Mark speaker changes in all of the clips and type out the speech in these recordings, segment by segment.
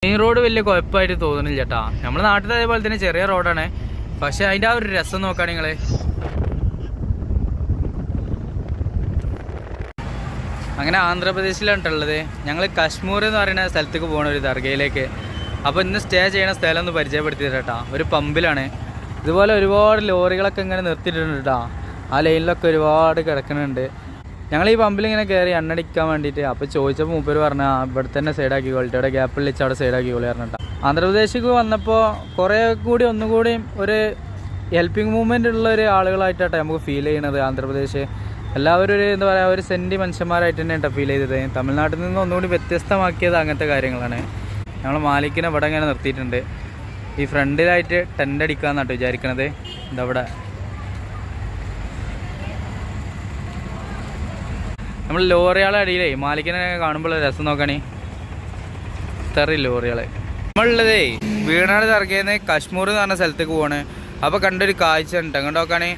Speaker 1: Main road വലിയ കുഴപ്പമായിട്ട് തോന്നുന്നില്ല ചേട്ടാ. നമ്മുടെ നാട്ടിൽ അതേപോലെ തന്നെ ചെറിയ റോഡാണ്, പക്ഷെ അതിൻ്റെ ആ ഒരു രസം നോക്കുകയാണ് നിങ്ങൾ. അങ്ങനെ ആന്ധ്രാപ്രദേശിലാണ് ഉള്ളത്. ഞങ്ങൾ കശ്മീർ എന്ന് പറയുന്ന സ്ഥലത്തേക്ക് പോകണം, ഒരു ദർഗയിലേക്ക്. അപ്പോൾ ഇന്ന് സ്റ്റേ ചെയ്യുന്ന സ്ഥലം ഒന്ന് പരിചയപ്പെടുത്തി തരാം. ഒരു പമ്പിലാണ്. ഇതുപോലെ ഒരുപാട് ലോറികളൊക്കെ ഇങ്ങനെ നിർത്തിയിട്ടുണ്ട് കേട്ടോ. ആ ലൈനിലൊക്കെ ഒരുപാട് കിടക്കുന്നുണ്ട്. ഞങ്ങൾ ഈ പമ്പിൽ ഇങ്ങനെ കയറി എണ്ണടിക്കാൻ വേണ്ടിയിട്ട്. അപ്പോൾ ചോദിച്ചപ്പോൾ മൂപ്പര് പറഞ്ഞാൽ ഇവിടെ തന്നെ സൈഡാക്കിക്കോളി, ഇവിടെ ഗ്യാപ്പിൽ വെച്ച് അവിടെ സൈഡാക്കിക്കോളി പറഞ്ഞിട്ടാ. ആന്ധ്രാപ്രദേശിക്ക് വന്നപ്പോൾ കുറേ കൂടി ഒന്നുകൂടിയും ഒരു ഹെൽപ്പിംഗ് മൂവ്മെൻ്റ് ഉള്ള ഒരു ആളുകളായിട്ടാണ് നമുക്ക് ഫീൽ ചെയ്യണത്. ആന്ധ്രാപ്രദേശ് എല്ലാവരും ഒരു എന്താ പറയുക, ഒരു സെൻറ്റി മനുഷ്യന്മാരായിട്ട് തന്നെ കേട്ടോ ഫീൽ ചെയ്തത്. തമിഴ്നാട്ടിൽ നിന്ന് ഒന്നുകൂടി വ്യത്യസ്തമാക്കിയത് അങ്ങനത്തെ കാര്യങ്ങളാണ്. ഞങ്ങൾ മാലിക്കിനെ ഇവിടെ ഇങ്ങനെ നിർത്തിയിട്ടുണ്ട്. ഈ ഫ്രണ്ടിലായിട്ട് ടെൻ്റ് അടിക്കാമെന്നാട്ടോ വിചാരിക്കണത്. ഇതവിടെ നമ്മൾ ലോറികളെ അടിയിലേ മാലിക്കിനെ കാണുമ്പോൾ രസം നോക്കണേ. ഇത്ര ലോറികളെ നമ്മളുള്ളതേ വീണാട് ഇറങ്ങിയെന്ന് കശ്മീർ എന്ന് പറഞ്ഞ സ്ഥലത്തേക്ക് പോവാണ്. അപ്പോൾ കണ്ടൊരു കാഴ്ച ഉണ്ട്. അങ്ങോട്ട് നോക്കാണേ,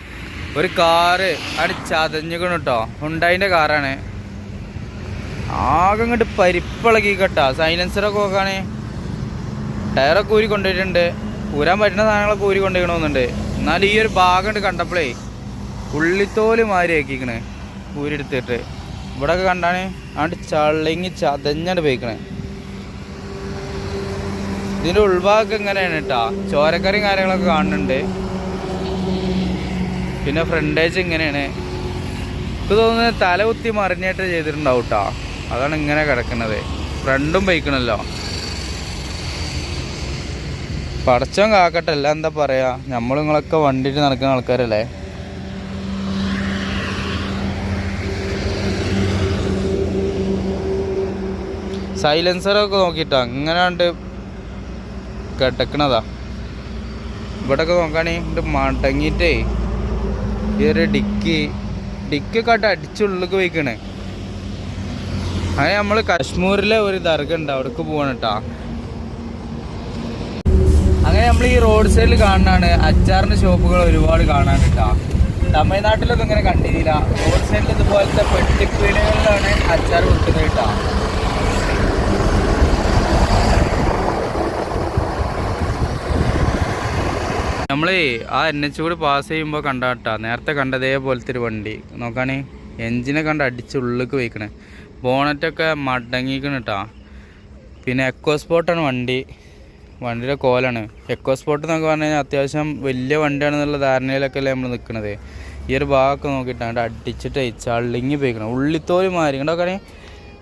Speaker 1: ഒരു കാറ് അവിടെ ചതഞ്ഞിക്കണം കേട്ടോ. ഹുണ്ടായിൻ്റെ കാറാണ്. ആകെ ഇങ്ങോട്ട് പരിപ്പിളക്കി കേട്ടോ. സൈലൻസറൊക്കെ നോക്കുകയാണേ, ടയറൊക്കെ ഊരി കൊണ്ടുപോയിട്ടുണ്ട്. ഊരാൻ പറ്റുന്ന സാധനങ്ങളൊക്കെ ഊരി കൊണ്ടുപോയിക്കണമെന്നുണ്ട്. എന്നാൽ ഈ ഒരു ഭാഗം കണ്ടപ്പോഴേ ഉള്ളിത്തോല് മാതിരി ആക്കിക്കണേ ഊരിയെടുത്തിട്ട്. ഇവിടെയൊക്കെ കണ്ടാണ് ആണ്ട് ചള്ളങ്ങി ചതഞ്ഞാണ്ട് പോയിക്കണേ. ഇതിൻ്റെ ഉൾഭാഗമൊക്കെ എങ്ങനെയാണ് കേട്ടോ, ചോരക്കറിയും കാര്യങ്ങളൊക്കെ കാണുന്നുണ്ട്. പിന്നെ ഫ്രണ്ടേജ് ഇങ്ങനെയാണ്. ഇത് തോന്നുന്നത് തല കുത്തി മറിഞ്ഞിട്ട് ചെയ്തിട്ടുണ്ടാവും കേട്ടോ. അതാണ് ഇങ്ങനെ കിടക്കുന്നത്. ഫ്രണ്ടും പോയിക്കണല്ലോ. പടച്ചോൻ കാക്കട്ടെ, എല്ലാം എന്താ പറയുക, നിങ്ങളൊക്കെ വണ്ടിയിട്ട് നടക്കുന്ന ആൾക്കാരല്ലേ. സൈലൻസറൊക്കെ നോക്കിയിട്ടാ അങ്ങനെയാണ്ട് കിടക്കണതാ. ഇവിടെയൊക്കെ നോക്കുകയാണെങ്കിൽ മടങ്ങിയിട്ടേ ഈ ഒരു ഡിക്കൊക്കെ ആയിട്ട് അടിച്ചുള്ളിലേക്ക് പോയിക്കണേ. അങ്ങനെ നമ്മൾ കശ്മീരിലെ ഒരു ദർഗ ഉണ്ട്, അവിടേക്ക് പോവാണ് കേട്ടോ. അങ്ങനെ നമ്മൾ ഈ റോഡ് സൈഡിൽ കാണാനാണ് അച്ചാറിൻ്റെ ഷോപ്പുകൾ ഒരുപാട് കാണാൻ കേട്ടോ. തമിഴ്നാട്ടിലൊന്നും ഇങ്ങനെ കണ്ടില്ല. റോഡ് സൈഡിൽ ഇതുപോലത്തെ പെട്ടിപ്പീടികളിലാണ് അച്ചാർ കൊടുക്കുന്നത് കേട്ടോ. നമ്മൾ ആ NH കൂടി പാസ് ചെയ്യുമ്പോൾ കണ്ടാട്ടാ നേരത്തെ കണ്ടതേപോലത്തെ ഒരു വണ്ടി നോക്കാണേ. എൻജിനെ കണ്ട് അടിച്ചുള്ളിലേക്ക് പോയിക്കണേ. ബോണറ്റൊക്കെ മടങ്ങിക്കണ കേട്ടോ. പിന്നെ എക്കോ സ്പോർട്ടാണ് വണ്ടിയുടെ കോലാണ്. എക്കോ സ്പോർട്ട് എന്നൊക്കെ പറഞ്ഞു കഴിഞ്ഞാൽ അത്യാവശ്യം വലിയ വണ്ടിയാണെന്നുള്ള ധാരണയിലൊക്കെ അല്ലേ നമ്മൾ നിൽക്കുന്നത്. ഈ ഒരു ഭാഗമൊക്കെ നോക്കിയിട്ടാണ് അടിച്ചിട്ട് ചള്ളിങ്ങി പോയിക്കണം. ഉള്ളിത്തോല് മാറി കണ്ടോക്കാണേ.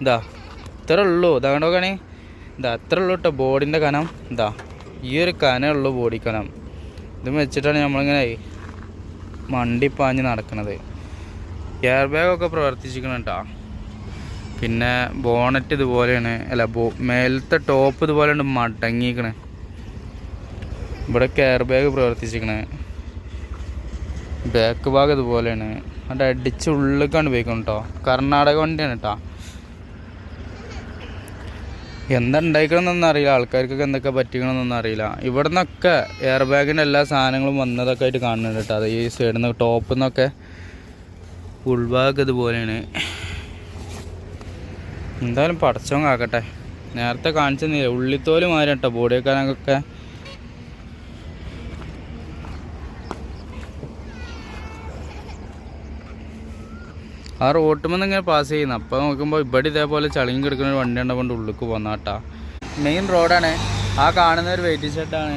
Speaker 1: ഇതാ ഇത്ര ഉള്ളൂ. ഇതാ കണ്ടോക്കാണേ, ഇതാ അത്ര ഉള്ളൂ കേട്ടോ ബോഡിൻ്റെ കനം. ഇതാ ഈ ഒരു കനമുള്ളൂ ബോഡി കനം. ഇത് വെച്ചിട്ടാണ് നമ്മളിങ്ങനെ മണ്ടിപ്പാഞ്ഞ് നടക്കുന്നത്. എയർ ബാഗൊക്കെ പ്രവർത്തിച്ചിരിക്കണം കേട്ടോ. പിന്നെ ബോണറ്റ് ഇതുപോലെയാണ്, അല്ല മേലത്തെ ടോപ്പ് ഇതുപോലെ ഉണ്ട് മടങ്ങിക്കണേ. ഇവിടെ എയർ ബാഗ് പ്രവർത്തിച്ചിരിക്കണേ. ബാക്ക് ഭാഗം ഇതുപോലെയാണ്. അത് അടിച്ച് ഉള്ളിലേക്കാണ് പോയിക്കണം കേട്ടോ. കർണാടക വണ്ടിയാണ് കേട്ടോ. എന്താ ഉണ്ടായിക്കണമെന്നൊന്നും അറിയില്ല, ആൾക്കാർക്കൊക്കെ എന്തൊക്കെ പറ്റിക്കണമെന്നൊന്നും അറിയില്ല. ഇവിടെ നിന്നൊക്കെ എയർ ബാഗിൻ്റെ എല്ലാ സാധനങ്ങളും വന്നതൊക്കെ ആയിട്ട് കാണുന്നുണ്ട് കേട്ടോ. അത് ഈ സൈഡിൽ നിന്ന് ടോപ്പിൽ നിന്നൊക്കെ. ഉൾഭാഗം ഇതുപോലെയാണ്. എന്തായാലും പടച്ചോൻ കാക്കട്ടെ. നേരത്തെ കാണിച്ചെന്നില്ല, ഉള്ളിത്തോല് മാറി കേട്ടോ ബോഡി വെക്കാനൊക്കെ. ആ റോട്ടുമെന്ന് ഇങ്ങനെ പാസ് ചെയ്യുന്നു. അപ്പോൾ നോക്കുമ്പോൾ ഇവിടെ ഇതേപോലെ ചളിങ്ങി കിടക്കുന്ന ഒരു വണ്ടി ഉണ്ടപ്പോൾ ഉള്ളിലേക്ക് പോന്നാട്ടാ. മെയിൻ റോഡാണ്. ആ കാണുന്ന ഒരു വെയിറ്റിംഗ് ഷെഡാണ്.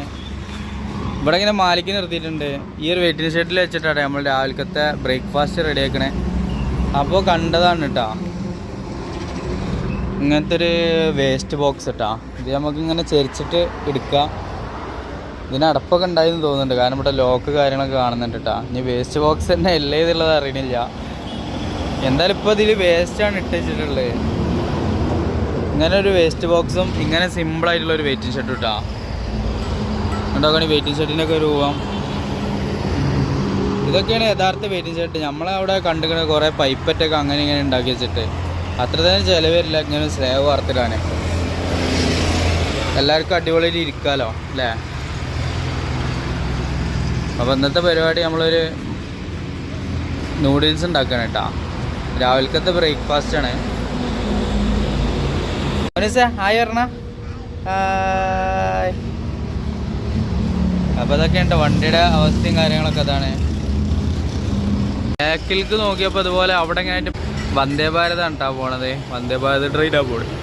Speaker 1: ഇവിടെ ഇങ്ങനെ മാലിക്ക് നിർത്തിയിട്ടുണ്ട്. ഈ ഒരു വെയിറ്റിംഗ് ഷെഡിൽ വെച്ചിട്ടാണ് നമ്മൾ രാവിലത്തെ ബ്രേക്ക്ഫാസ്റ്റ് റെഡി ആക്കണേ. അപ്പോൾ കണ്ടതാണ് കേട്ടോ ഇങ്ങനത്തെ ഒരു വേസ്റ്റ് ബോക്സ് കേട്ടോ. ഇത് നമുക്കിങ്ങനെ ചെരിച്ചിട്ട് എടുക്കാം. ഇതിന് അടപ്പൊക്കെ ഉണ്ടായെന്ന് തോന്നുന്നുണ്ട്, കാരണം ഇവിടെ ലോക്ക് കാര്യങ്ങളൊക്കെ കാണുന്നുണ്ട് കേട്ടോ. ഇനി വേസ്റ്റ് ബോക്സ് തന്നെ അല്ലേ എന്നുള്ളത് അറിയണില്ല. എന്തായാലും ഇപ്പോൾ ഇതിൽ വേസ്റ്റാണ് ഇട്ട് വെച്ചിട്ടുള്ളത്. ഇങ്ങനെ ഒരു വേസ്റ്റ് ബോക്സും ഇങ്ങനെ സിമ്പിളായിട്ടുള്ളൊരു വെയിറ്റിംഗ് ഷെഡ് കേട്ടോ. ഉണ്ടാക്കണ വെയിറ്റിംഗ് ഷെഡിൻ്റെ ഒക്കെ രൂപം ഇതൊക്കെയാണ് യഥാർത്ഥ വെയിറ്റിംഗ് ഷെഡ്. നമ്മളവിടെ കണ്ടുകിട്ട് കുറേ പൈപ്പറ്റൊക്കെ അങ്ങനെ ഇങ്ങനെ ഉണ്ടാക്കി വെച്ചിട്ട് അത്ര തന്നെ ചിലവരില്ല. ഇങ്ങനെ സ്ലേവ് വാർത്തിടാൻ എല്ലാവർക്കും അടിപൊളിയായിട്ട് ഇരിക്കാമല്ലോ അല്ലേ. അപ്പോൾ ഇന്നത്തെ പരിപാടി നമ്മളൊരു നൂഡിൽസ് ഉണ്ടാക്കണം കേട്ടോ. രാവിലത്തെ ബ്രേക്ക്ഫാസ്റ്റാണ്. ഹായ് പറഞ്ഞ അപ്പോൾ അതൊക്കെയുണ്ട് വണ്ടിയുടെ അവസ്ഥയും കാര്യങ്ങളൊക്കെ. അതാണ് ബാക്കിലേക്ക് നോക്കിയപ്പോൾ അതുപോലെ അവിടെ ഇങ്ങനെ വന്ദേ ഭാരതാണ് കേട്ടോ പോണത്. വന്ദേ ഭാരത് ട്രെയിനാണ് പോണത്.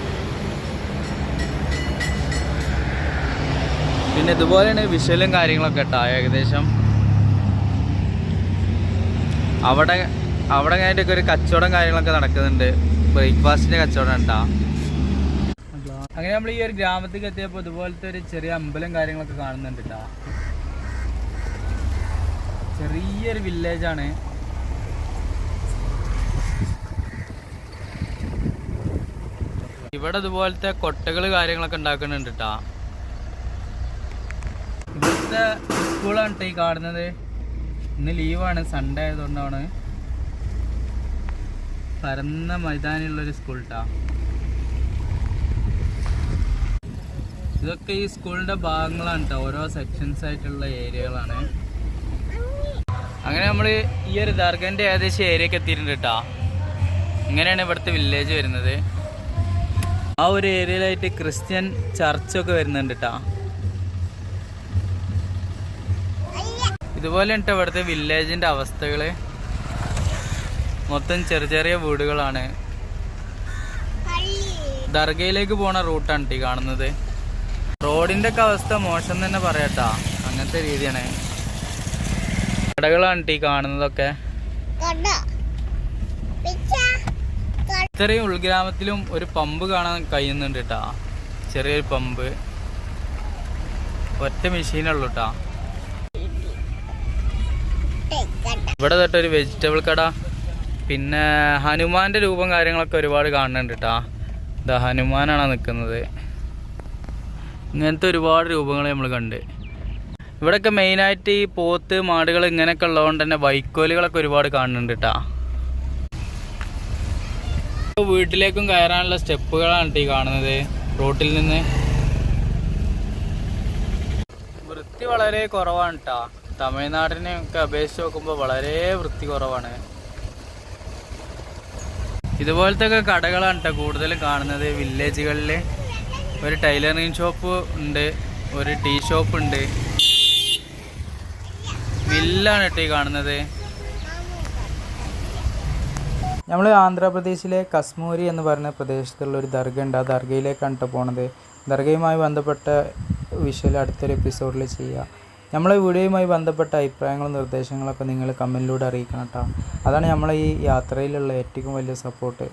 Speaker 1: പിന്നെ ഇതുപോലെയാണ് വിഷ്വലും കാര്യങ്ങളൊക്കെ കേട്ടോ. ഏകദേശം അവിടെ കഴിഞ്ഞിട്ടൊക്കെ ഒരു കച്ചവടം കാര്യങ്ങളൊക്കെ നടക്കുന്നുണ്ട്. ബ്രേക്ക്ഫാസ്റ്റിൻ്റെ കച്ചവടം കേട്ടോ. അങ്ങനെ നമ്മൾ ഈ ഒരു ഗ്രാമത്തേക്ക് എത്തിയപ്പോൾ ഇതുപോലത്തെ ഒരു ചെറിയ അമ്പലം കാര്യങ്ങളൊക്കെ കാണുന്നുണ്ട് കേട്ടോ. ചെറിയൊരു വില്ലേജാണ്. ഇവിടെ ഇതുപോലത്തെ കൊട്ടകൾ കാര്യങ്ങളൊക്കെ ഉണ്ടാക്കുന്നുണ്ട് കേട്ടോ. ഇവിടുത്തെ സ്കൂളാണ് കേട്ടോ ഈ കാണുന്നത്. ഇന്ന് ലീവാണ്, സൺഡേ ആയതുകൊണ്ടാണ്. പരന്ന മൈതാനുള്ളൊരു സ്കൂൾ കേട്ടോ. ഇതൊക്കെ ഈ സ്കൂളിൻ്റെ ഭാഗങ്ങളാണ് കേട്ടോ. ഓരോ സെക്ഷൻസ് ആയിട്ടുള്ള ഏരിയകളാണ്. അങ്ങനെ നമ്മൾ ഈ ഒരു ദർഗൻ്റെ ഏകദേശം ഏരിയക്ക് എത്തിയിട്ടുണ്ട് കേട്ടോ. ഇങ്ങനെയാണ് ഇവിടുത്തെ വില്ലേജ് വരുന്നത്. ആ ഒരു ഏരിയയിലായിട്ട് ക്രിസ്ത്യൻ ചർച്ചൊക്കെ വരുന്നുണ്ട് കേട്ടോ. ഇതുപോലെ ഉണ്ട് ഇവിടുത്തെ വില്ലേജിൻ്റെ അവസ്ഥകൾ. മൊത്തം ചെറിയ ചെറിയ വീടുകളാണ്. ദർഗയിലേക്ക് പോണ റൂട്ടാണ് ഈ കാണുന്നത്. റോഡിൻ്റെ ഒക്കെ അവസ്ഥ മോശം തന്നെ പറയാട്ടാ. അങ്ങനത്തെ രീതിയാണ്. കടകളാണ് ഈ കാണുന്നതൊക്കെ. ഇത്രയും ഉൾഗ്രാമത്തിലും ഒരു പമ്പ് കാണാൻ കഴിയുന്നുണ്ട് കേട്ടാ. ചെറിയൊരു പമ്പ്, ഒറ്റ മെഷീനുള്ളൂ കേട്ടാ. ഇവിടെ തൊട്ടൊരു വെജിറ്റബിൾ കട. പിന്നെ ഹനുമാന്റെ രൂപം കാര്യങ്ങളൊക്കെ ഒരുപാട് കാണുന്നുണ്ട് കേട്ടാ. ഇതാ ഹനുമാനാണ് നിൽക്കുന്നത്. ഇങ്ങനത്തെ ഒരുപാട് രൂപങ്ങൾ നമ്മൾ കണ്ട്. ഇവിടെയൊക്കെ മെയിനായിട്ട് ഈ പോത്ത് മാടുകൾ ഇങ്ങനെയൊക്കെ ഉള്ളതുകൊണ്ട് തന്നെ വൈക്കോലുകളൊക്കെ ഒരുപാട് കാണുന്നുണ്ട് കേട്ടാ. വീട്ടിലേക്കും കയറാനുള്ള സ്റ്റെപ്പുകളാണ് ഈ കാണുന്നത്. റോട്ടിൽ നിന്ന് വൃത്തി വളരെ കുറവാണ് കേട്ടാ. തമിഴ്നാടിനെയൊക്കെ അപേക്ഷിച്ച് നോക്കുമ്പോൾ വളരെ വൃത്തി കുറവാണ്. ഇതുപോലത്തെ ഒക്കെ കടകളാണ് കേട്ടോ കൂടുതലും കാണുന്നത് വില്ലേജുകളിൽ. ഒരു ടൈലറിങ് ഷോപ്പ് ഉണ്ട്, ഒരു ടീ ഷോപ്പ് ഉണ്ട്. വില്ലാണ് കേട്ടോ ഈ കാണുന്നത്. നമ്മൾ ആന്ധ്രാപ്രദേശിലെ കശ്മൂരി എന്ന് പറയുന്ന പ്രദേശത്തുള്ള ഒരു ദർഗ ഉണ്ട്. ആ ദർഗയിലേക്കാണ് കേട്ടോ പോണത്. ദർഗയുമായി ബന്ധപ്പെട്ട വിഷ്വൽ അടുത്തൊരു എപ്പിസോഡിൽ ചെയ്യുക. നമ്മളെ വീഡിയോയുമായി ബന്ധപ്പെട്ട അഭിപ്രായങ്ങളും നിർദ്ദേശങ്ങളൊക്കെ നിങ്ങൾ കമൻറ്റിലൂടെ അറിയിക്കണം കേട്ടോ. അതാണ് നമ്മളെ ഈ യാത്രയിലുള്ള ഏറ്റവും വലിയ സപ്പോർട്ട്.